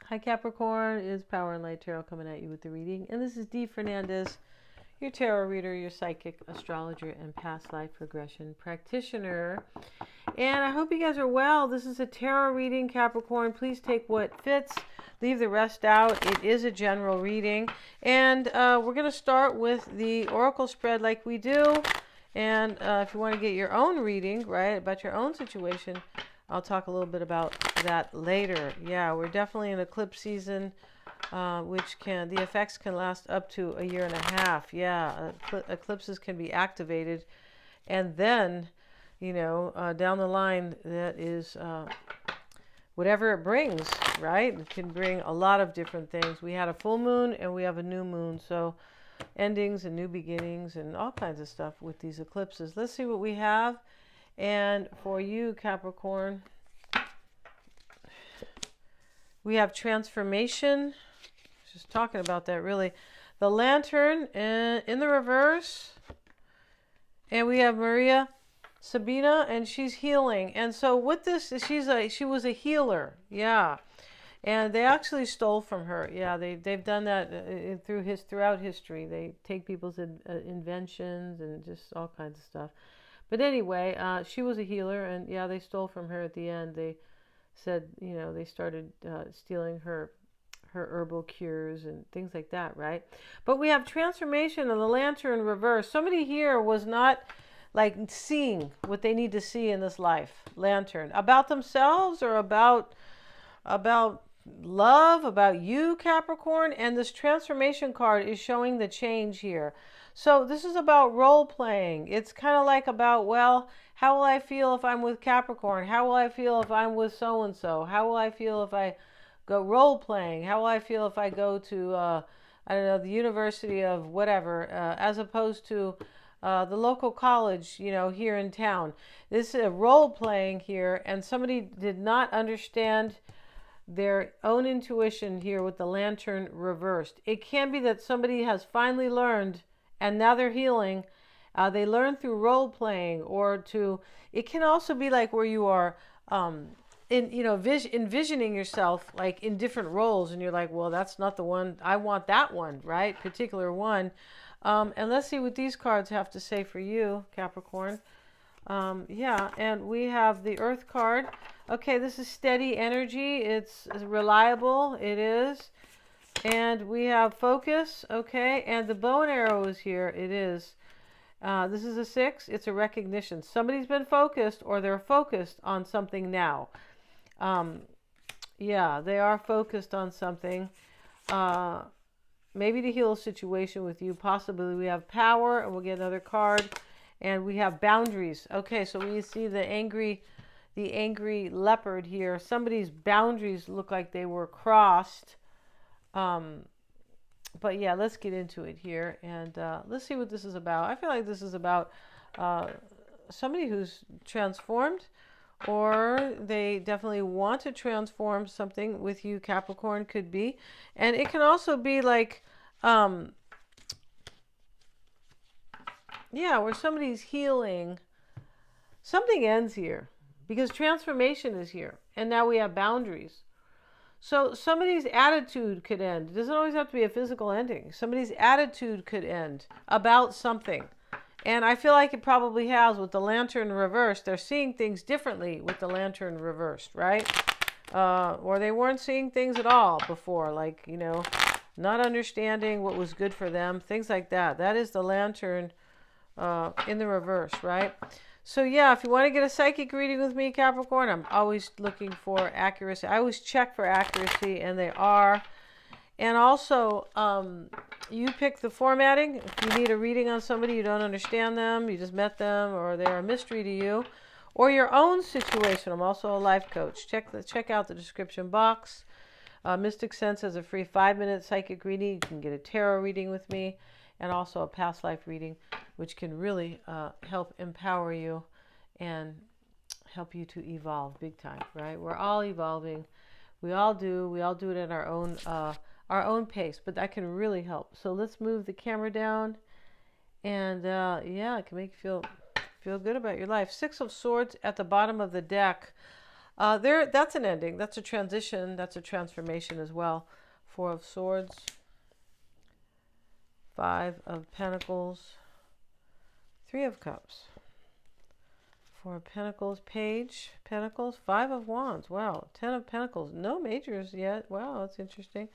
Hi Capricorn, is Power and Light Tarot coming at you with the reading. And this is Dee Fernandez, your tarot reader, your psychic, astrologer, and past life regression practitioner. And I hope you guys are well. This is a tarot reading, Capricorn. Please take what fits, leave the rest out. It is a general reading. And we're going to start with the oracle spread like we do. And if you want to get your own reading, right, about your own situation, I'll talk a little bit about that later. Yeah, we're definitely in eclipse season, the effects can last up to a year and a half. Yeah, eclipses can be activated. And then, down the line, that is whatever it brings, right? It can bring a lot of different things. We had a full moon and we have a new moon. So endings and new beginnings and all kinds of stuff with these eclipses. Let's see what we have. And for you, Capricorn, we have transformation. Just talking about that, really. The Lantern in the reverse. And we have Maria Sabina, and she's healing. And so with this, she was a healer. Yeah. And they actually stole from her. Yeah, they've done that throughout history. They take people's inventions and just all kinds of stuff. But anyway, she was a healer, and yeah, they stole from her at the end. They said, they started stealing her herbal cures and things like that, right? But we have transformation of the Lantern reverse. Somebody here was not like seeing what they need to see in this life. Lantern, about themselves or about love, about you, Capricorn. And this transformation card is showing the change here. So this is about role playing. It's kind of like about, well, how will I feel if I'm with Capricorn? How will I feel if I'm with so-and-so? How will I feel if I go role playing? How will I feel if I go to, I don't know, the University of whatever, as opposed to the local college, here in town. This is a role playing here, and somebody did not understand their own intuition here with the Lantern reversed. It can be that somebody has finally learned and now they're healing. They learn through role playing, it can also be like where you are envisioning yourself like in different roles, and you're like, well, that's not the one. I want that one, right? Particular one. And let's see what these cards have to say for you, Capricorn. Yeah, and we have the Earth card. Okay, this is steady energy. It's reliable. It is. And we have focus. Okay, and the bow and arrow is here. It is. This is a 6. It's a recognition. Somebody's been focused, or they're focused on something now. Yeah, they are focused on something. Maybe to heal a situation with you. Possibly we have power, and we'll get another card. And we have boundaries. Okay, so we see the angry leopard here. Somebody's boundaries look like they were crossed. But yeah, let's get into it here, and let's see what this is about. I feel like this is about somebody who's transformed, or they definitely want to transform something with you, Capricorn, could be. And it can also be like, yeah, where somebody's healing. Something ends here because transformation is here, and now we have boundaries. So somebody's attitude could end. It doesn't always have to be a physical ending. Somebody's attitude could end about something. And I feel like it probably has with the Lantern reversed. They're seeing things differently with the Lantern reversed, right? Or they weren't seeing things at all before, like, not understanding what was good for them, things like that. That is the Lantern in the reverse, right? So yeah, if you want to get a psychic reading with me, Capricorn, I'm always looking for accuracy. I always check for accuracy, and they are. And also, you pick the formatting. If you need a reading on somebody, you don't understand them, you just met them, or they're a mystery to you, or your own situation. I'm also a life coach. Check out the description box. Mystic Sense has a free 5-minute psychic reading. You can get a tarot reading with me, and also a past life reading, which can really help empower you and help you to evolve big time, right? We're all evolving. We all do it at our own pace, but that can really help. So let's move the camera down, and yeah, it can make you feel good about your life. 6 of Swords at the bottom of the deck. That's an ending. That's a transition. That's a transformation as well. Four of Swords. Five of Pentacles. Three of Cups. Four of Pentacles. Page. Pentacles. Five of Wands. Wow. 10 of Pentacles. No majors yet. Wow, that's interesting.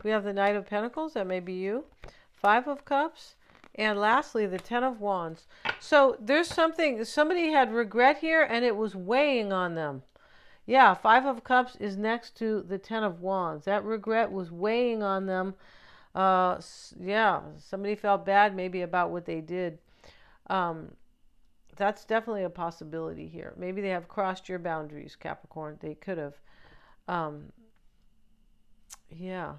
We have the Knight of Pentacles. That may be you. Five of Cups. And lastly, the 10 of Wands. So there's somebody had regret here and it was weighing on them. Yeah, Five of Cups is next to the 10 of Wands. That regret was weighing on them. Yeah, somebody felt bad maybe about what they did. That's definitely a possibility here. Maybe they have crossed your boundaries, Capricorn. They could have. Yeah.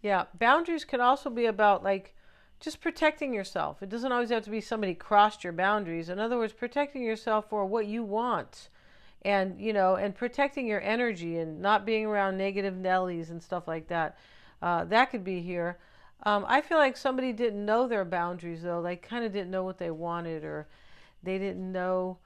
Yeah, boundaries can also be about like just protecting yourself. It doesn't always have to be somebody crossed your boundaries. In other words, protecting yourself for what you want, and and protecting your energy and not being around negative Nellies and stuff like that. That could be here. I feel like somebody didn't know their boundaries though. They kind of didn't know what they wanted, or they didn't know.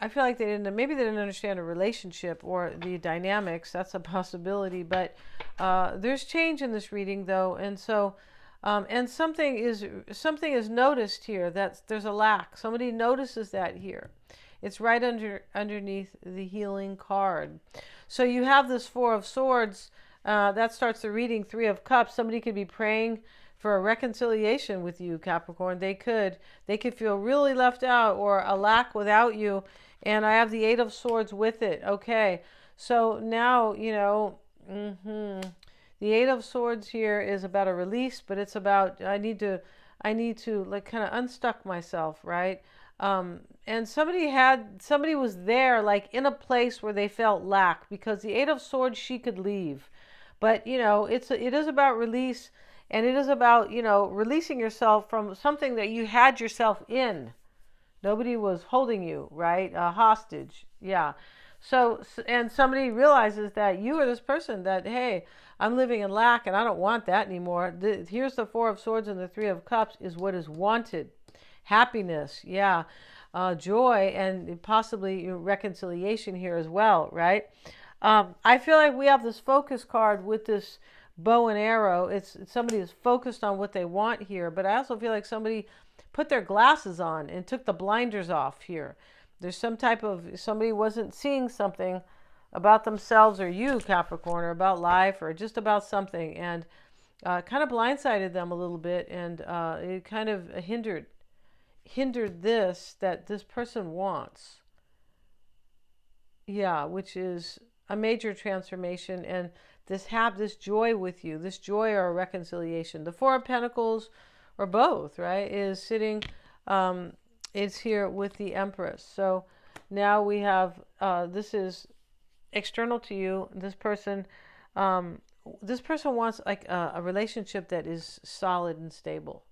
I feel like maybe they didn't understand a relationship or the dynamics. That's a possibility. But there's change in this reading, though, and so and something is noticed here. That there's a lack. Somebody notices that here. It's right underneath the healing card. So you have this Four of Swords. That starts the reading. Three of Cups. Somebody could be praying for a reconciliation with you, Capricorn. They could feel really left out, or a lack without you. And I have the Eight of Swords with it. Okay, so now the Eight of Swords here is about a release, but it's about I need to like kind of unstuck myself, right? And somebody was there, like in a place where they felt lack, because the Eight of Swords, she could leave, but it is about release. And it is about, releasing yourself from something that you had yourself in. Nobody was holding you, right? Hostage. Yeah. So, and somebody realizes that you are this person that, hey, I'm living in lack and I don't want that anymore. Here's the Four of Swords and the Three of Cups is what is wanted. Happiness. Yeah. Joy, and possibly reconciliation here as well, right? I feel like we have this focus card with this bow and arrow. It's somebody is focused on what they want here, but I also feel like somebody put their glasses on and took the blinders off here. There's somebody wasn't seeing something about themselves or you, Capricorn, or about life, or just about something, and kind of blindsided them a little bit, and it kind of hindered that this person wants. Yeah, which is a major transformation, and this joy with you, this joy or reconciliation. The Four of Pentacles, or both, right, is sitting, it's here with the Empress. So now we have, this is external to you. This person wants like a relationship that is solid and stable,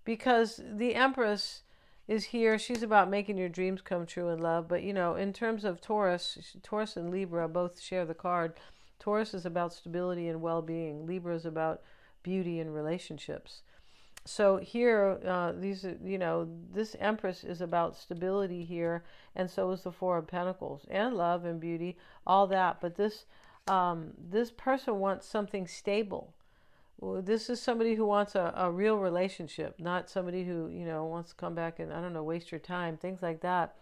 because the Empress is here. She's about making your dreams come true in love. But in terms of Taurus and Libra both share the card. Taurus is about stability and well-being. Libra is about beauty and relationships. So here, this Empress is about stability here, and so is the Four of Pentacles, and love and beauty, all that. But this person wants something stable. This is somebody who wants a real relationship, not somebody who wants to come back and, I don't know, waste your time, things like that.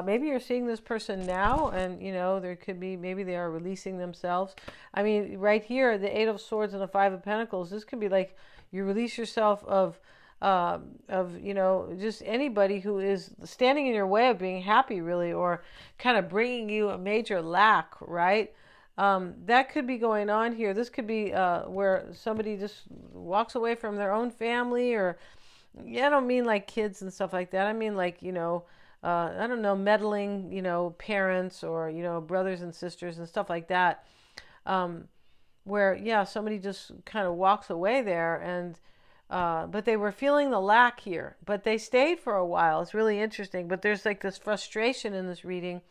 Maybe you're seeing this person now, and there could be, maybe they are releasing themselves. I mean, right here, the Eight of Swords and the Five of Pentacles, this could be like you release yourself of just anybody who is standing in your way of being happy, really, or kind of bringing you a major lack, right? That could be going on here. This could be where somebody just walks away from their own family, or I don't mean like kids and stuff like that. I mean like, I don't know, meddling, parents, or, brothers and sisters and stuff like that. Where, yeah, somebody just kind of walks away there, and but they were feeling the lack here, but they stayed for a while. It's really interesting. But there's like this frustration in this reading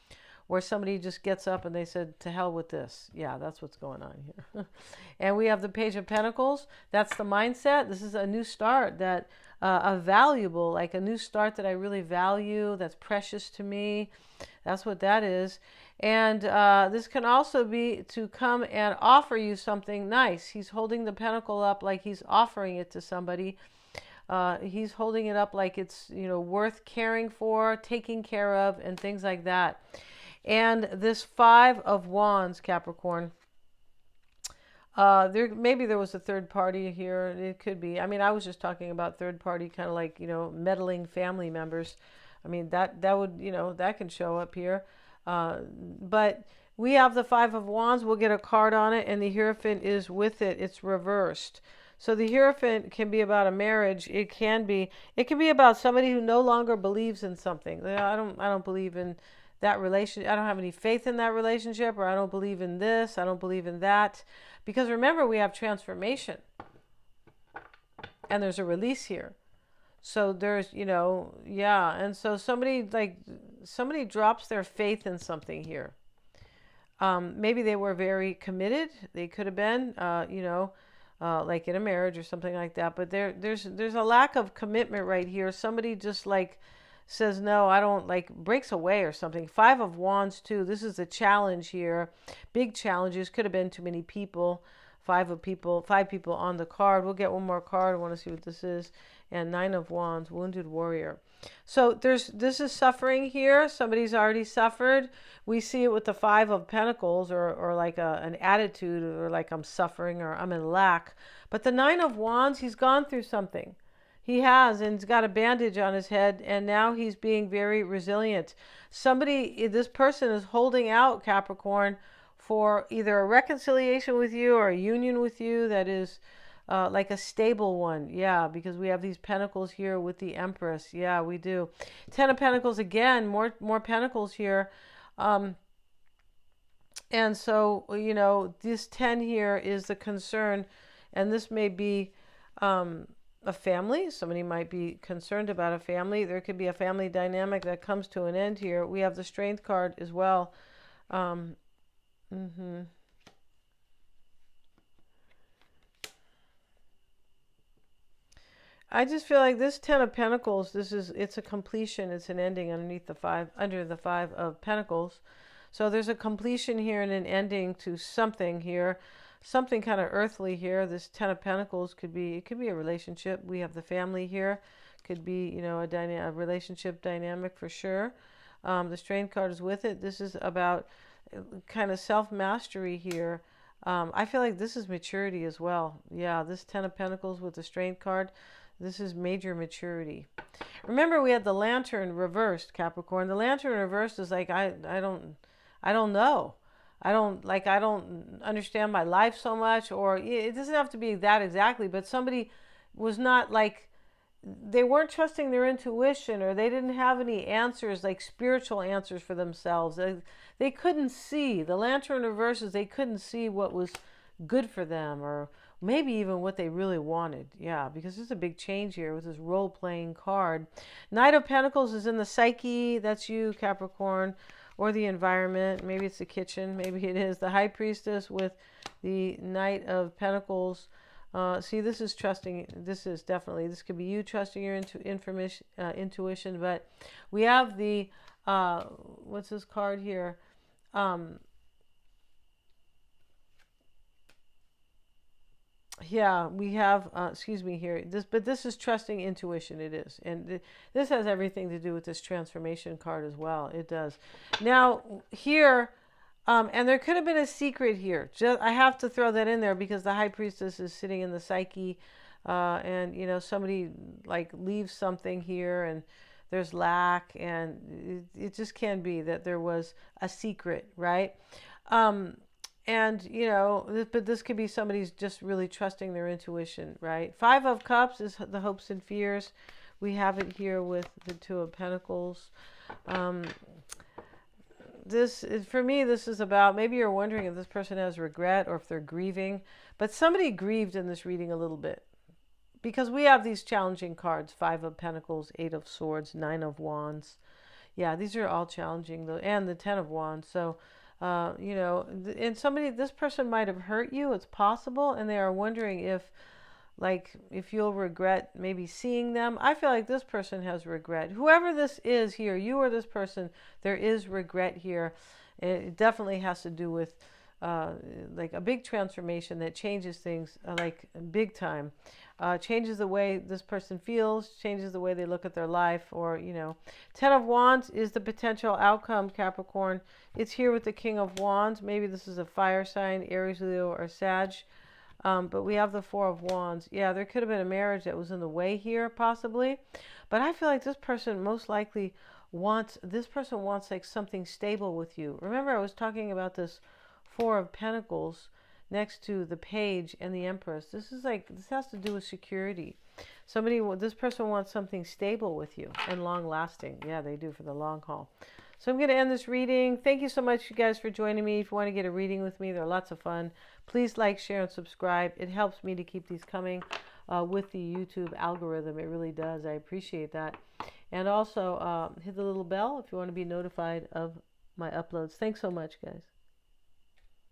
where somebody just gets up and they said, to hell with this. Yeah, that's what's going on here. And we have the Page of Pentacles. That's the mindset. This is a new start that a valuable, like a new start that I really value, that's precious to me. That's what that is. And this can also be to come and offer you something nice. He's holding the pentacle up like he's offering it to somebody. He's holding it up like it's, worth caring for, taking care of, and things like that. And this Five of Wands, Capricorn, maybe there was a third party here. It could be. I mean, I was just talking about third party, kind of like, meddling family members. I mean, that would, that can show up here. But we have the Five of Wands. We'll get a card on it, and the Hierophant is with it. It's reversed. So the Hierophant can be about a marriage. It can be about somebody who no longer believes in something. I don't believe in that relationship. I don't have any faith in that relationship, or I don't believe in this. I don't believe in that. Because remember, we have transformation. And there's a release here. So there's, yeah. And so somebody drops their faith in something here. Maybe they were very committed. They could have been, like in a marriage or something like that. But there's a lack of commitment right here. Somebody just says, no, I don't, breaks away or something. Five of Wands too. This is a challenge here. Big challenges. Could have been too many people. Five people on the card. We'll get one more card. I want to see what this is. And Nine of Wands, Wounded Warrior. So this is suffering here. Somebody's already suffered. We see it with the Five of Pentacles, or like an attitude, or like I'm suffering, or I'm in lack. But the Nine of Wands, he's gone through something. He has, and he's got a bandage on his head, and now he's being very resilient. This person is holding out, Capricorn, for either a reconciliation with you or a union with you that is like a stable one. Yeah, because we have these pentacles here with the Empress. Yeah, we do. Ten of Pentacles again, more pentacles here. And so, this 10 here is the concern, and this may be a family. Somebody might be concerned about a family. There could be a family dynamic that comes to an end here. We have the Strength card as well. I just feel like this Ten of Pentacles, it's a completion, it's an ending under the Five of Pentacles. So there's a completion here and an ending to something here, something kind of earthly here. This Ten of Pentacles could be a relationship. We have the family here, could be, a relationship dynamic for sure. The Strength card is with it. This is about kind of self-mastery here. I feel like this is maturity as well. Yeah, this Ten of Pentacles with the Strength card, this is major maturity. Remember, we had the Lantern reversed, Capricorn. The Lantern reversed is like, I don't know. I don't understand my life so much, or it doesn't have to be that exactly, but somebody was not they weren't trusting their intuition, or they didn't have any answers, like spiritual answers for themselves. They couldn't see. The Lantern reverses, they couldn't see what was good for them, or maybe even what they really wanted. Yeah, because there's a big change here with this role-playing card. Knight of Pentacles is in the psyche. That's you, Capricorn, or the environment. Maybe it's the kitchen. Maybe it is. The High Priestess with the Knight of Pentacles. See, this is trusting. This could be you trusting your intuition. But we have the, what's this card here? Yeah, we have, here. This is trusting intuition. It is. And this has everything to do with this transformation card as well. It does. Now, here, and there could have been a secret here. I have to throw that in there because the High Priestess is sitting in the psyche, and, somebody leaves something here, and there's lack, and it just can be that there was a secret, right? And, but this could be somebody's just really trusting their intuition, right? Five of Cups is the hopes and fears. We have it here with the Two of Pentacles. For me, this is about, maybe you're wondering if this person has regret or if they're grieving. But somebody grieved in this reading a little bit. Because we have these challenging cards. Five of Pentacles, Eight of Swords, Nine of Wands. Yeah, these are all challenging though, and the Ten of Wands. So, and this person might have hurt you. It's possible, and they are wondering if you'll regret maybe seeing them. I feel like this person has regret. Whoever this is here, you or this person, there is regret here. It definitely has to do with like a big transformation that changes things like big time. Changes the way this person feels, changes the way they look at their life, or, Ten of Wands is the potential outcome, Capricorn. It's here with the King of Wands. Maybe this is a fire sign, Aries, Leo, or Sag. But we have the Four of Wands. Yeah, there could have been a marriage that was in the way here, possibly. But I feel like this person most likely wants like something stable with you. Remember, I was talking about this Four of Pentacles next to the Page and the Empress. This has to do with security. This person wants something stable with you and long lasting. Yeah, they do, for the long haul. So I'm going to end this reading. Thank you so much, you guys, for joining me. If you want to get a reading with me, they're lots of fun. Please like, share, and subscribe. It helps me to keep these coming with the YouTube algorithm. It really does. I appreciate that. And also hit the little bell if you want to be notified of my uploads. Thanks so much, guys.